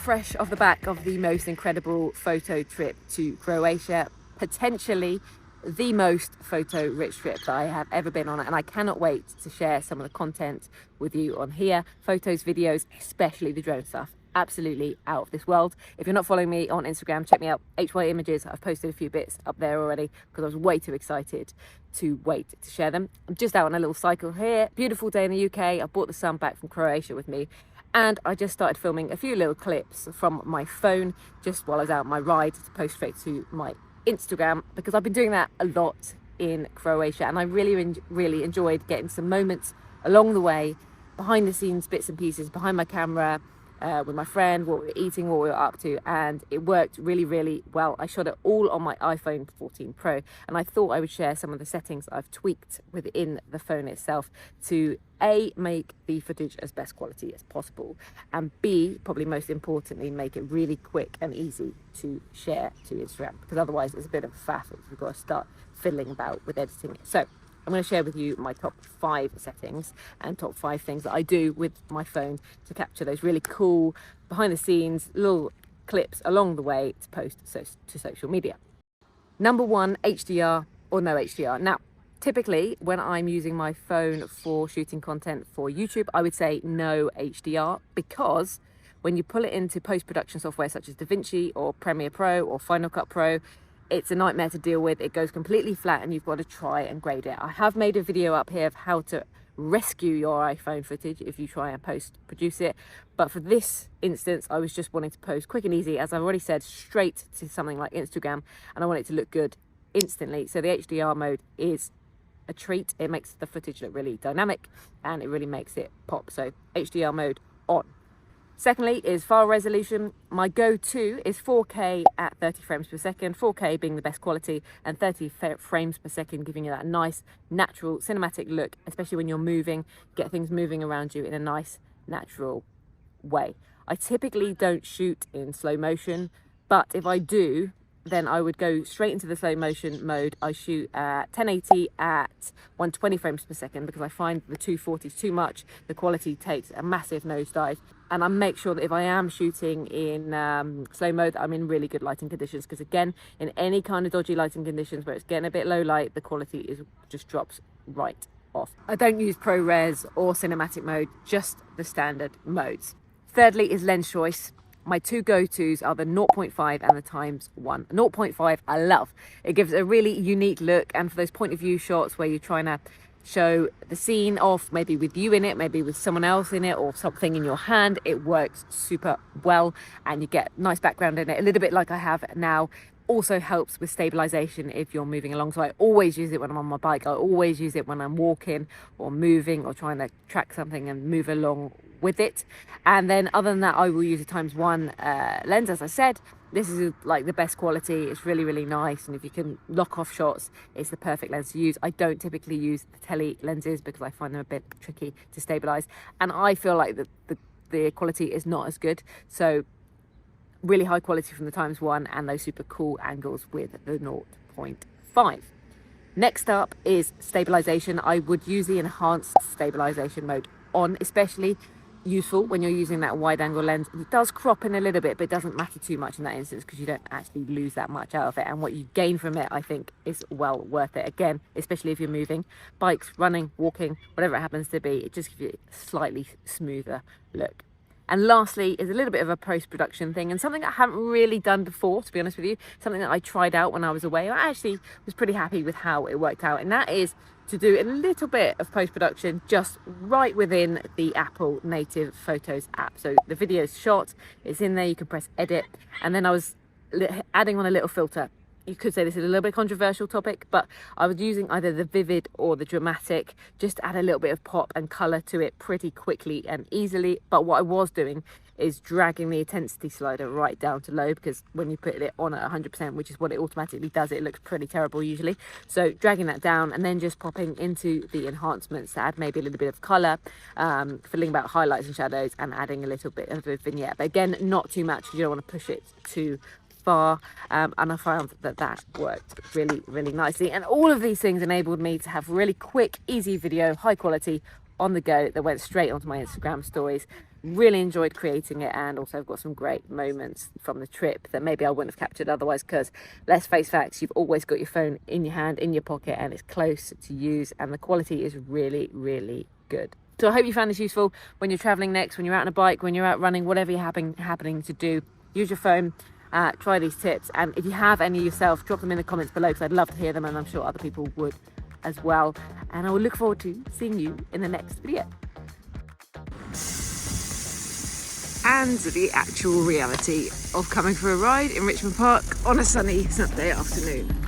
fresh off the back of the most incredible photo trip to Croatia, potentially the most photo rich trip that I have ever been on, and I cannot wait to share some of the content with you on here. Photos, videos, especially the drone stuff, absolutely out of this world. If you're not following me on Instagram, check me out, HY Images. I've posted a few bits up there already because I was way too excited to wait to share them. I'm just out on a little cycle here, beautiful day in the UK. I brought the sun back from Croatia with me, and I just started filming a few little clips from my phone just while I was out on my ride to post straight to my Instagram, because I've been doing that a lot in Croatia, and I really enjoyed getting some moments along the way, behind the scenes bits and pieces behind my camera, with my friend, what we were eating, what we were up to, and it worked really well. I shot it all on my iPhone 14 Pro, and I thought I would share some of the settings I've tweaked within the phone itself to A, make the footage as best quality as possible, and B, probably most importantly, make it really quick and easy to share to Instagram, because otherwise it's a bit of a faff if you've got to start fiddling about with editing it. So I'm going to share with you my top 5 settings and top 5 things that I do with my phone to capture those really cool behind the scenes little clips along the way to post to social media. Number 1, HDR or no HDR. Now, typically when I'm using my phone for shooting content for YouTube, I would say no HDR, because when you pull it into post-production software such as DaVinci or Premiere Pro or Final Cut Pro, it's a nightmare to deal with. It goes completely flat and you've got to try and grade it. I have made a video up here of how to rescue your iPhone footage if you try and produce it, but for this instance I was just wanting to post quick and easy, as I've already said, straight to something like Instagram, and I want it to look good instantly. So the HDR mode is a treat. It makes the footage look really dynamic and it really makes it pop. So HDR mode on. Secondly is file resolution. My go-to is 4K at 30 frames per second, 4K being the best quality, and 30 frames per second giving you that nice natural cinematic look, especially when you're moving, get things moving around you in a nice natural way. I typically don't shoot in slow motion, but if I do, then I would go straight into the slow motion mode. I shoot at 1080 at 120 frames per second because I find the 240 is too much. The quality takes a massive nosedive, and I make sure that if I am shooting in slow mode, I'm in really good lighting conditions, because again, in any kind of dodgy lighting conditions where it's getting a bit low light, the quality just drops right off. I don't use ProRes or cinematic mode, just the standard modes. Thirdly is lens choice. My 2 go-tos are the 0.5 and the ×1. 0.5 I love. It gives a really unique look, and for those point of view shots where you're trying to show the scene off, maybe with you in it, maybe with someone else in it, or something in your hand, it works super well and you get nice background in it, a little bit like I have now. Also helps with stabilization if you're moving along. So I always use it when I'm on my bike. I always use it when I'm walking or moving or trying to track something and move along with it. And then other than that, I will use a ×1 lens. As I said, this is like the best quality. It's really nice, and if you can lock off shots, it's the perfect lens to use. I don't typically use the tele lenses because I find them a bit tricky to stabilize, and I feel like the quality is not as good. So really high quality from the ×1 and those super cool angles with the 0.5. Next up is stabilization. I would use the enhanced stabilization mode on, especially useful when you're using that wide angle lens. It does crop in a little bit, but it doesn't matter too much in that instance because you don't actually lose that much out of it, and what you gain from it I think is well worth it. Again, especially if you're moving, bikes, running, walking, whatever it happens to be, it just gives you a slightly smoother look. And lastly is a little bit of a post-production thing, and something I haven't really done before, to be honest with you, something that I tried out when I was away. I actually was pretty happy with how it worked out, and that is to do a little bit of post-production just right within the Apple native Photos app. So the video's shot, it's in there, you can press edit, and then I was adding on a little filter. You could say this is a little bit controversial topic, but I was using either the vivid or the dramatic, just to add a little bit of pop and color to it pretty quickly and easily. But what I was doing is dragging the intensity slider right down to low, because when you put it on at 100%, which is what it automatically does, it looks pretty terrible usually. So dragging that down and then just popping into the enhancements to add maybe a little bit of color, filling about highlights and shadows, and adding a little bit of a vignette. But again, not too much, you don't want to push it too far, and I found that worked really nicely. And all of these things enabled me to have really quick, easy video, high quality, on the go, that went straight onto my Instagram stories Really enjoyed creating it, and also I've got some great moments from the trip that maybe I wouldn't have captured otherwise, because let's face facts, you've always got your phone in your hand, in your pocket, and it's close to use, and the quality is really, really good. So I hope you found this useful when you're traveling next, when you're out on a bike, when you're out running, whatever you're happening to do. Use your phone, try these tips, and if you have any yourself, drop them in the comments below, because I'd love to hear them, and I'm sure other people would as well. And I will look forward to seeing you in the next video. And the actual reality of coming for a ride in Richmond Park on a sunny Saturday afternoon.